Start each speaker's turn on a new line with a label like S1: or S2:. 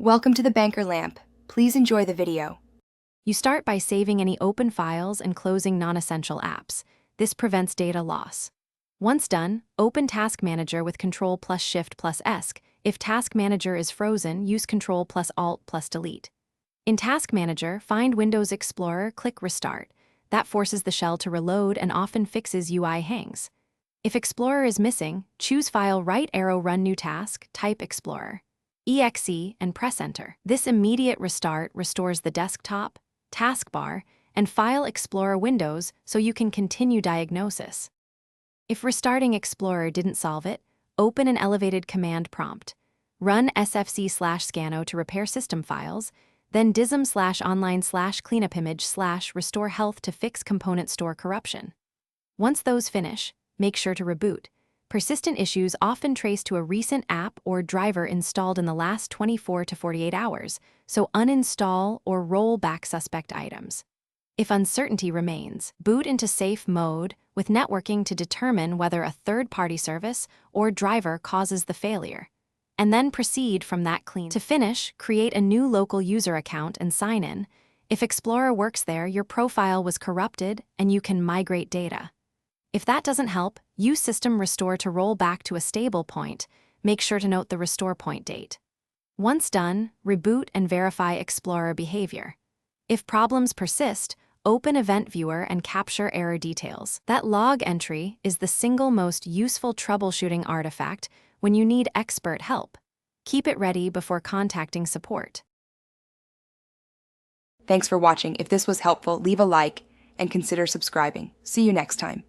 S1: Welcome to the Banker Lamp. Please enjoy the video.
S2: You start by saving any open files and closing non-essential apps. This prevents data loss. Once done, open Task Manager with Ctrl plus Shift plus ESC. If Task Manager is frozen, use Ctrl plus Alt plus Delete. In Task Manager, find Windows Explorer, click Restart. That forces the shell to reload and often fixes UI hangs. If Explorer is missing, choose File, right arrow, Run New Task, type Explorer. EXE and press Enter. This immediate restart restores the desktop, taskbar, and File Explorer windows so you can continue diagnosis. If restarting Explorer didn't solve it, open an elevated command prompt. Run sfc/scanno to repair system files, then dism/online/cleanupimage/restore health to fix component store corruption. Once those finish, make sure to reboot. Persistent issues often trace to a recent app or driver installed in the last 24 to 48 hours, so uninstall or roll back suspect items. If uncertainty remains, boot into safe mode with networking to determine whether a third-party service or driver causes the failure, and then proceed from that clean. To finish, create a new local user account and sign in. If Explorer works there, your profile was corrupted and you can migrate data. If that doesn't help, use System Restore to roll back to a stable point. Make sure to note the restore point date. Once done, reboot and verify Explorer behavior. If problems persist, open Event Viewer and capture error details. That log entry is the single most useful troubleshooting artifact when you need expert help. Keep it ready before contacting support.
S1: Thanks for watching. If this was helpful, leave a like and consider subscribing. See you next time.